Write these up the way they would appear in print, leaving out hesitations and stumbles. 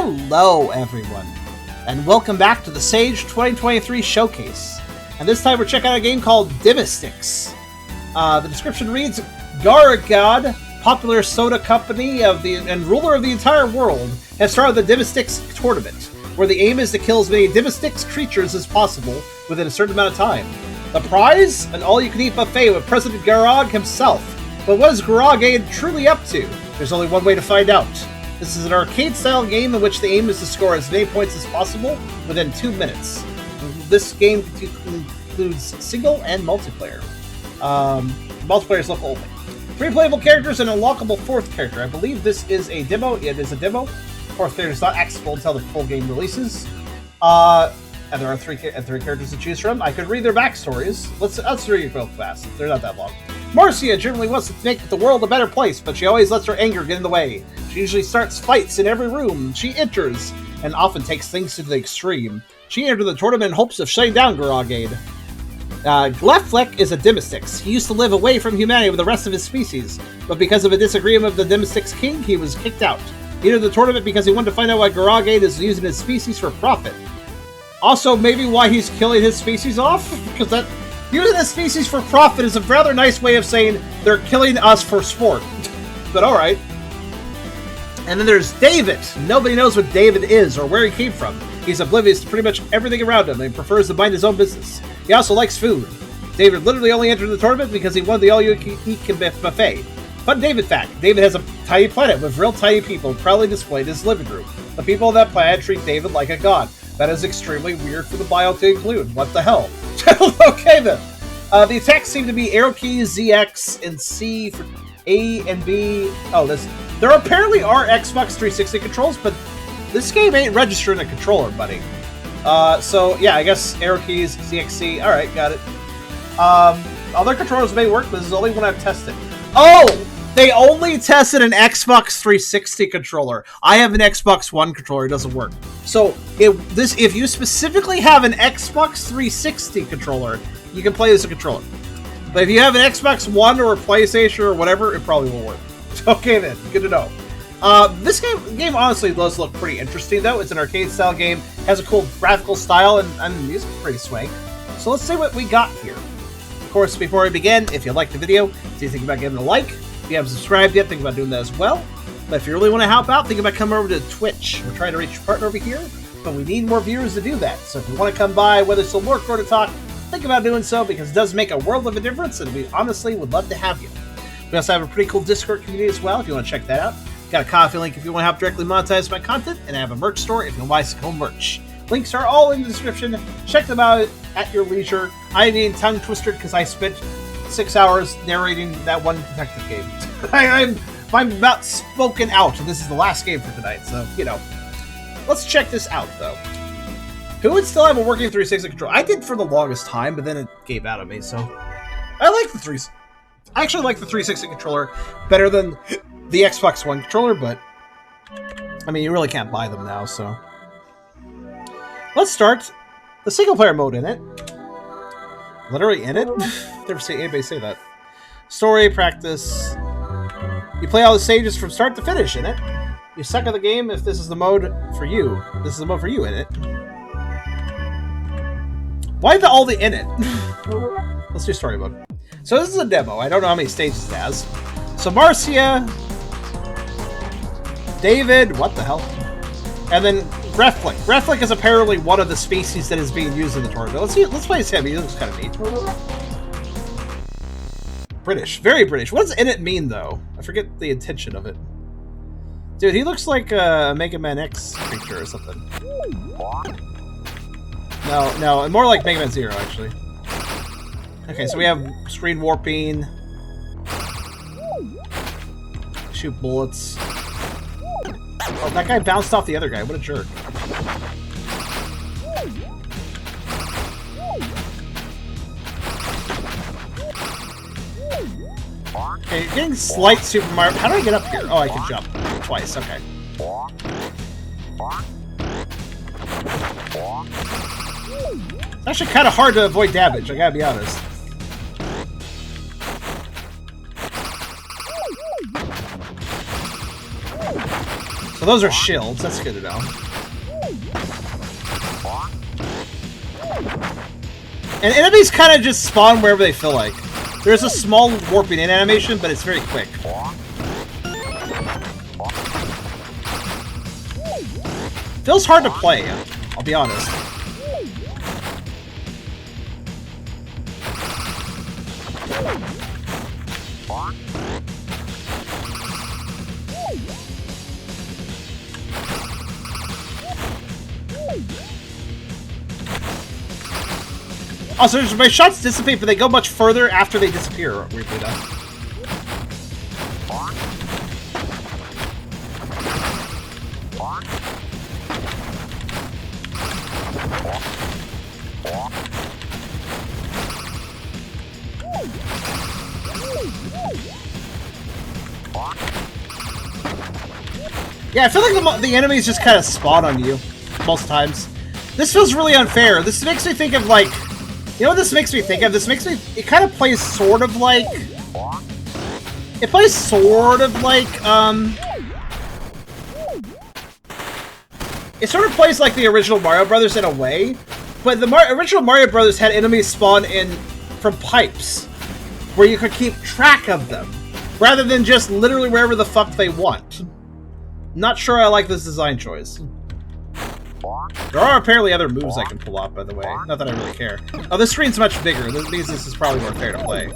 Hello, everyone, and welcome back to the Sage 2023 Showcase. And this time we're checking out a game called DEMYSTIX. The description reads, Garagod, popular soda company and ruler of the entire world, has started the DEMYSTIX tournament, where the aim is to kill as many DEMYSTIX creatures as possible within a certain amount of time. The prize? An all-you-can-eat buffet with President Garag himself. But what is Garagade truly up to? There's only one way to find out. This is an arcade-style game in which the aim is to score as many points as possible within 2 minutes. This game includes single and multiplayer. Multiplayer is local only. 3 playable characters and an unlockable 4th character. I believe this is a demo. It is a demo. 4th character is not accessible until the full game releases. And there are 3 characters to choose from. I could read their backstories. Let's read it real fast. They're not that long. Marcia generally wants to make the world a better place, but she always lets her anger get in the way. She usually starts fights in every room she enters, and often takes things to the extreme. She entered the tournament in hopes of shutting down Garagade. Glefleck is a DEMYSTIX. He used to live away from humanity with the rest of his species, but because of a disagreement with the DEMYSTIX king, he was kicked out. He entered the tournament because he wanted to find out why Garagade is using his species for profit. Also, maybe why he's killing his species off? Because that using his species for profit is a rather nice way of saying they're killing us for sport. But alright. And then there's David. Nobody knows what David is or where he came from. He's oblivious to pretty much everything around him and prefers to mind his own business. He also likes food. David literally only entered the tournament because he won the all-you-can-eat buffet. Fun David fact. David has a tiny planet with real tiny people proudly displayed in his living room. The people on that planet treat David like a god. That is extremely weird for the bio to include. What the hell? Okay then. The attacks seem to be arrow keys, ZX, and C for A and B. Oh, there apparently are Xbox 360 controls, but this game ain't registering a controller, buddy. So yeah, I guess arrow keys, ZXC. All right, got it. Other controllers may work, but this is the only one I've tested. Oh! They only tested an Xbox 360 controller. I have an Xbox One controller. It doesn't work. So if you specifically have an Xbox 360 controller, you can play this as a controller. But if you have an Xbox One or a PlayStation or whatever, it probably won't work. Okay then, good to know. This game honestly does look pretty interesting though. It's an arcade-style game, has a cool graphical style, and the music is pretty swank. So let's see what we got here. Of course, before we begin, if you like the video, do you think about giving it a like? If you haven't subscribed yet, think about doing that as well. But if you really want to help out, think about coming over to Twitch. We're trying to reach a partner over here, but we need more viewers to do that. So if you want to come by, whether it's to work or to talk, think about doing so because it does make a world of a difference, and we honestly would love to have you. We also have a pretty cool Discord community as well if you want to check that out. Got a coffee link if you want to help directly monetize my content, and I have a merch store if you want to buy some cool merch. Links are all in the description. Check them out at your leisure. I'm being tongue-twisted because I spent 6 hours narrating that one detective game. I'm about spoken out. This is the last game for tonight, so, you know. Let's check this out, though. Who would still have a working 360 controller? I did for the longest time, but then it gave out on me, so... I actually like the 360 controller better than the Xbox One controller, but... I mean, you really can't buy them now, so... Let's start the single-player mode in it. Literally in it? Never seen anybody say that. Story, practice. You play all the stages from start to finish in it. You suck at the game if this is the mode for you. This is the mode for you in it. Why all the in it? Let's do story mode. So this is a demo. I don't know how many stages it has. So Marcia, David, what the hell? And then Reflick. Reflick is apparently one of the species that is being used in the tournament. Let's play as him. He looks kind of neat. British. Very British. What does in it mean, though? I forget the intention of it. Dude, he looks like a Mega Man X creature or something. No, more like Mega Man Zero, actually. Okay, so we have screen warping. Shoot bullets. Oh, that guy bounced off the other guy. What a jerk. Okay, you're getting slight Super Mario. How do I get up here? Oh, I can jump. Twice, okay. It's actually kind of hard to avoid damage, I gotta be honest. So So those are shields. That's good to know. And enemies kind of just spawn wherever they feel like. There's a small warping in animation, but it's very quick. Feels hard to play, I'll be honest. Also, my shots dissipate, but they go much further after they disappear, weirdly enough. Yeah, I feel like the enemies just kind of spawn on you most times. This feels really unfair. This makes me think of, like... You know what this makes me think of? This makes me... It kind of plays sort of like... It plays sort of like, It sort of plays like the original Mario Brothers in a way, but the original Mario Brothers had enemies spawn in from pipes, where you could keep track of them, rather than just literally wherever the fuck they want. Not sure I like this design choice. There are apparently other moves I can pull off, by the way. Not that I really care. Oh, this screen's much bigger. This means this is probably more fair to play.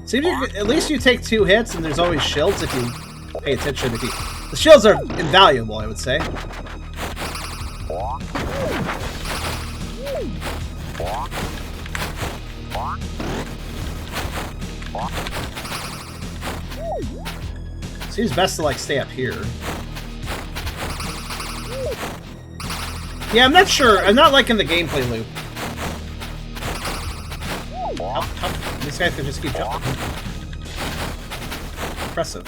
Seems at least you take 2 hits, and there's always shields if you pay attention. The shields are invaluable, I would say. Seems best to, like, stay up here. Yeah, I'm not sure. I'm not liking the gameplay loop. These guys can just keep jumping. Impressive.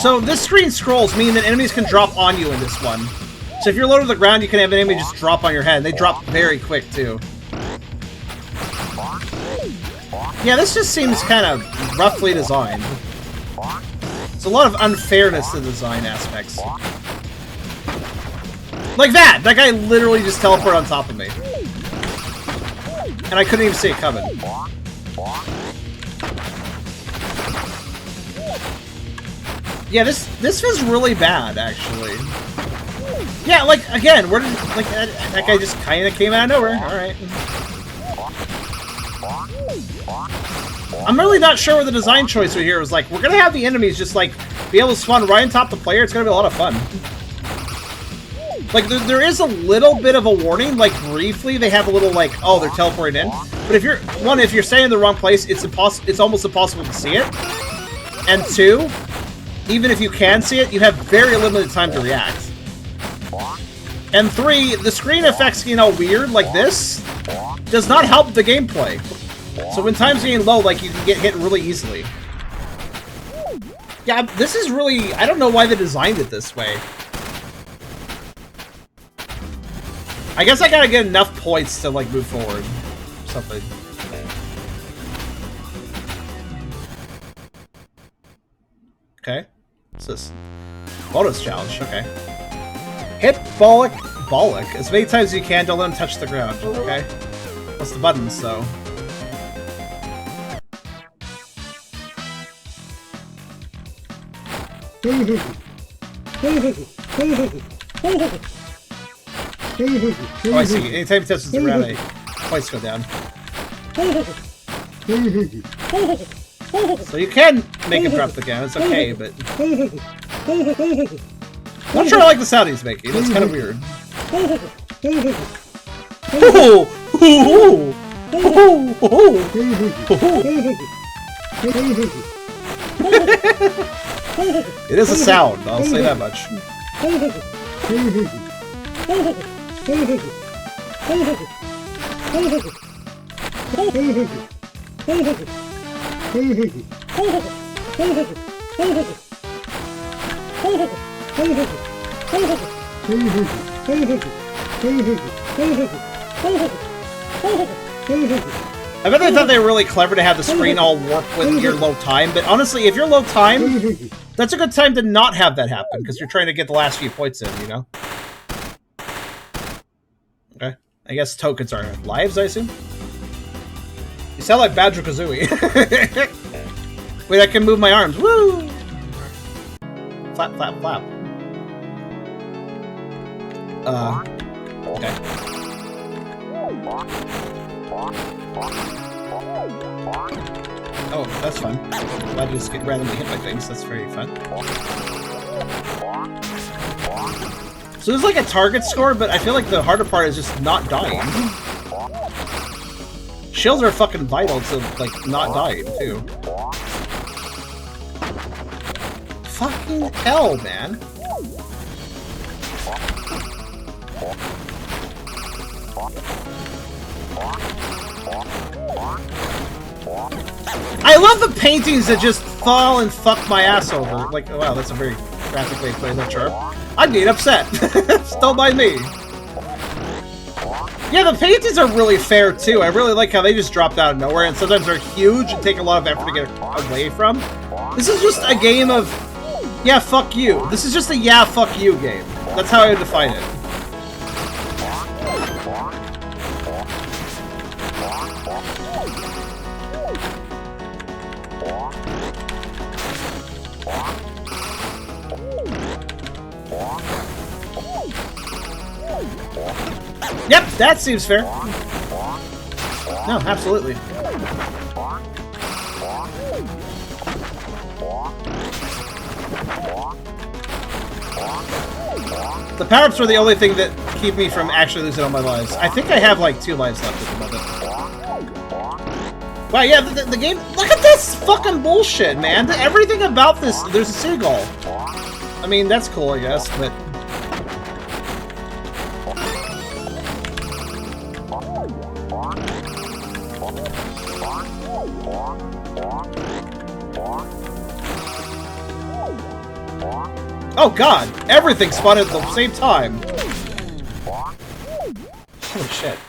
So this screen scrolls mean that enemies can drop on you in this one. So if you're low to the ground, you can have an enemy just drop on your head. They drop very quick, too. Yeah, this just seems kind of roughly designed. There's a lot of unfairness to the design aspects. Like that! That guy literally just teleported on top of me. And I couldn't even see it coming. Yeah, this feels really bad, actually. Yeah, like, again, where did... Like, that guy just kind of came out of nowhere. Alright. I'm really not sure what the design choice here was like. We're gonna have the enemies just, like, be able to spawn right on top of the player. It's gonna be a lot of fun. Like, there is a little bit of a warning. Like, briefly, they have a little, like, oh, they're teleporting in. But if you're... One, if you're staying in the wrong place, it's almost impossible to see it. And 2, even if you can see it, you have very limited time to react. And 3, the screen effects, you know, weird, like this, does not help the gameplay. So when time's getting low, like, you can get hit really easily. Yeah, this is really... I don't know why they designed it this way. I guess I gotta get enough points to, like, move forward. Or something. Okay. What's this? Bonus challenge, okay. Hit Bollock as many times as you can, don't let him touch the ground, okay? What's the buttons, though? Oh, I see. Anytime he touches the ground, points go down. So you can make him drop the gun, it's okay, but... I'm not sure I like the sound he's making, it's kind of weird. It is a sound, I'll say that much. I bet they thought they were really clever to have the screen all warped with your low time, but honestly, if you're low time, that's a good time to not have that happen, because you're trying to get the last few points in, you know? Okay. I guess tokens are lives, I assume? You sound like Banjo-Kazooie. Wait, I can move my arms. Woo! Flap, flap, flap. Okay. Oh, that's fun. Glad to just get randomly hit by things. That's very fun. So there's like a target score, but I feel like the harder part is just not dying. Shields are fucking vital to, like, not dying, too. Fucking hell, man. I love the paintings that just fall and fuck my ass over. Like, wow, that's a very graphic way to play that charm. I'd get upset. Still by me. Yeah, the paintings are really fair, too. I really like how they just dropped out of nowhere, and sometimes they're huge and take a lot of effort to get away from. This is just a game of, yeah, fuck you. This is just a yeah, fuck you game. That's how I would define it. Yep, that seems fair. No, absolutely. The power-ups are the only thing that keep me from actually losing all my lives. I think I have like 2 lives left at the moment. Wow, yeah, the game... Look at this fucking bullshit, man! Everything about this... There's a seagull. I mean, that's cool, I guess, but... Oh god! Everything spawned at the same time! Holy shit.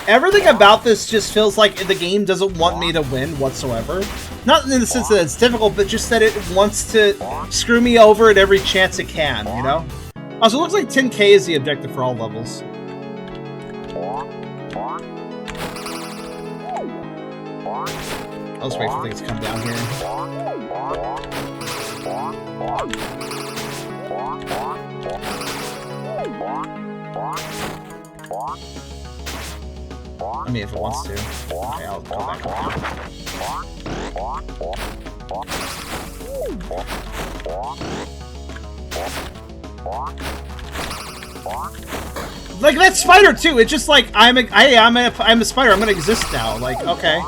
Everything about this just feels like the game doesn't want me to win whatsoever. Not in the sense that it's difficult, but just that it wants to screw me over at every chance it can, you know? Also, it looks like 10k is the objective for all levels. I'll just wait for things to come down here. I mean, if it wants to. Okay, I'll go back up here. Like that spider too. It's just like I'm a spider. I'm gonna exist now. Like, okay,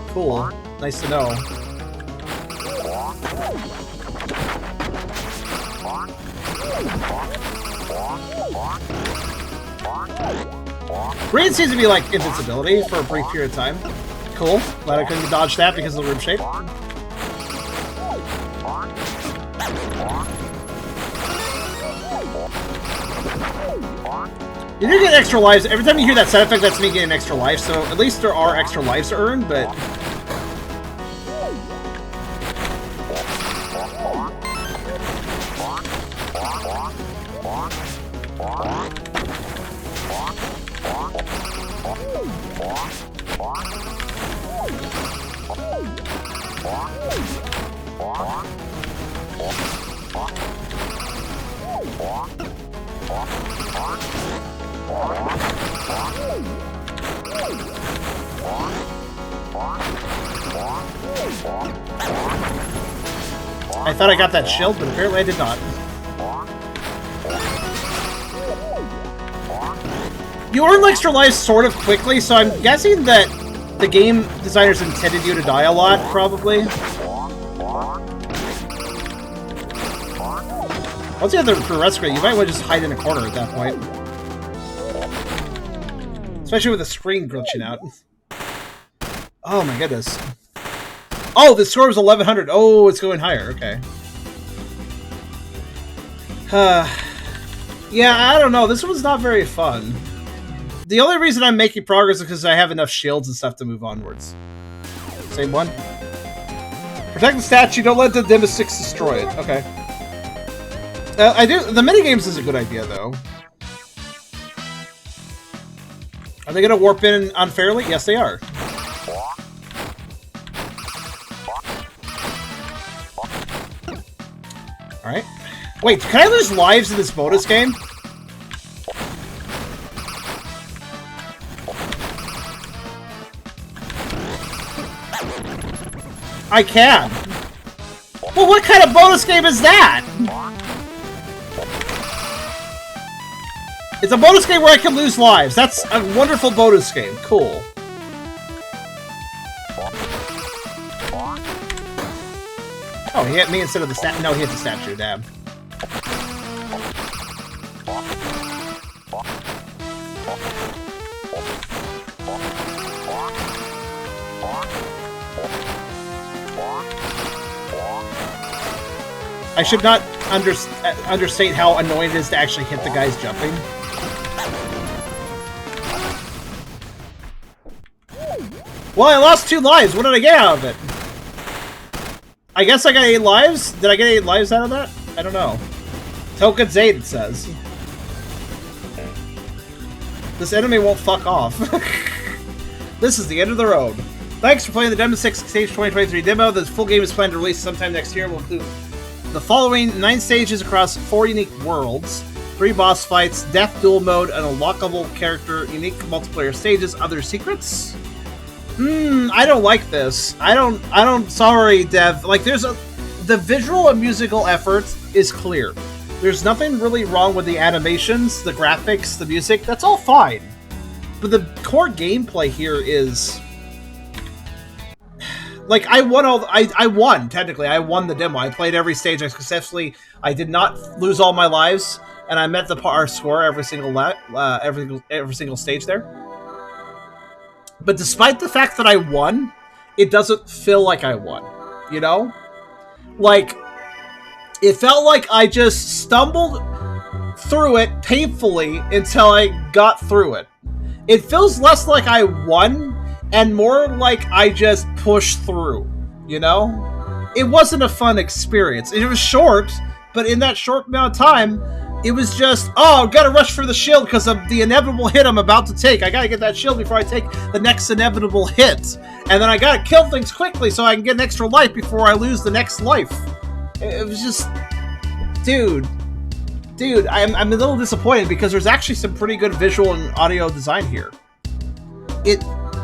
cool, nice to know. Green seems to be like invincibility for a brief period of time. Cool. Glad I couldn't dodge that because of the room shape. You do get extra lives. Every time you hear that sound effect, that's me getting extra life, so at least there are extra lives to earn, but... I thought I got that shield, but apparently I did not. You earn extra lives sort of quickly, so I'm guessing that the game designers intended you to die a lot, probably. Once you have the progress rate, you might want to just hide in a corner at that point. Especially with the screen glitching out. Oh my goodness. Oh, the score was 1100. Oh, it's going higher. Okay. Yeah, I don't know. This one's not very fun. The only reason I'm making progress is because I have enough shields and stuff to move onwards. Same one. Protect the statue, don't let the DEMYSTIX destroy it. Okay. I do. The minigames is a good idea, though. Are they going to warp in unfairly? Yes, they are. Alright. Wait, can I lose lives in this bonus game? I can. Well, what kind of bonus game is that? It's a bonus game where I can lose lives. That's a wonderful bonus game. Cool. Oh, he hit me instead of the statue. No, he hit the statue. Damn. I should not understate how annoying it is to actually hit the guys jumping. Well, I lost 2 lives. What did I get out of it? I guess I got 8 lives? Did I get 8 lives out of that? I don't know. Token's 8, it says. This enemy won't fuck off. This is the end of the road. Thanks for playing the DEMYSTIX Stage 2023 demo. The full game is planned to release sometime next year. We'll include the following 9 stages across 4 unique worlds, 3 boss fights, death duel mode, and a lockable character, unique multiplayer stages, other secrets. I don't like this. I don't, sorry, Dev. Like, the visual and musical effort is clear. There's nothing really wrong with the animations, the graphics, the music. That's all fine. But the core gameplay here is... Like, I won, technically. I won the demo. I played every stage successfully. I did not lose all my lives, and I met our score every single every single stage there. But despite the fact that I won, it doesn't feel like I won, you know? Like, it felt like I just stumbled through it painfully until I got through it. It feels less like I won and more like I just pushed through, you know? It wasn't a fun experience. It was short, but in that short amount of time, it was just, oh, I've got to rush for the shield because of the inevitable hit I'm about to take. I got to get that shield before I take the next inevitable hit. And then I got to kill things quickly so I can get an extra life before I lose the next life. It was just... Dude, I'm a little disappointed because there's actually some pretty good visual and audio design here.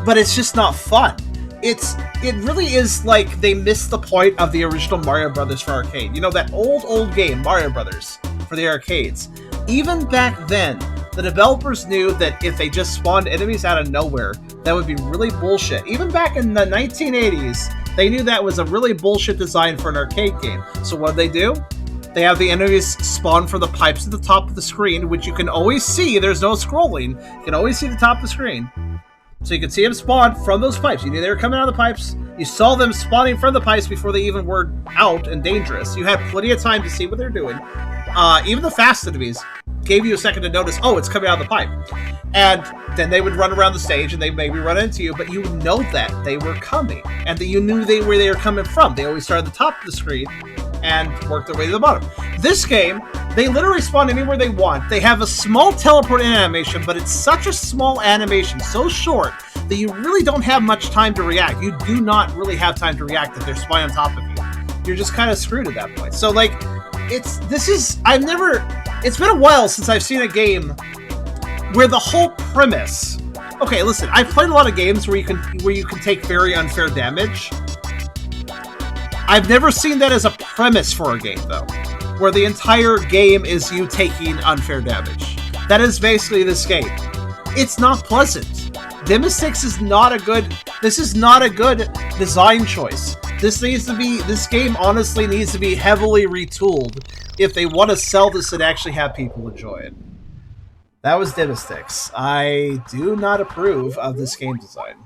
But it's just not fun. It really is like they missed the point of the original Mario Brothers for arcade. You know, that old game, Mario Brothers, for the arcades. Even back then, the developers knew that if they just spawned enemies out of nowhere, that would be really bullshit. Even back in the 1980s, they knew that was a really bullshit design for an arcade game. So what did they do? They have the enemies spawn from the pipes at the top of the screen, which you can always see. There's no scrolling. You can always see the top of the screen. So you could see them spawn from those pipes. You knew they were coming out of the pipes. You saw them spawning from the pipes before they even were out and dangerous. You had plenty of time to see what they're doing. Even the fast enemies gave you a second to notice, oh, it's coming out of the pipe. And then they would run around the stage and they maybe run into you, but you would know that they were coming. And that you knew where they were coming from. They always started at the top of the screen and worked their way to the bottom. This game, they literally spawn anywhere they want. They have a small teleporting animation, but it's such a small animation, so short, that you really don't have much time to react. You do not really have time to react if they're spawning on top of you. You're just kind of screwed at that point. So, like, it's been a while since I've seen a game where the whole premise... Okay, listen, I've played a lot of games where you can take very unfair damage. I've never seen that as a premise for a game, though, where the entire game is you taking unfair damage. That is basically this game. It's not pleasant. DEMYSTIX is not a good... This is not a good design choice. This game honestly needs to be heavily retooled if they want to sell this and actually have people enjoy it. That was DEMYSTIX. I do not approve of this game design.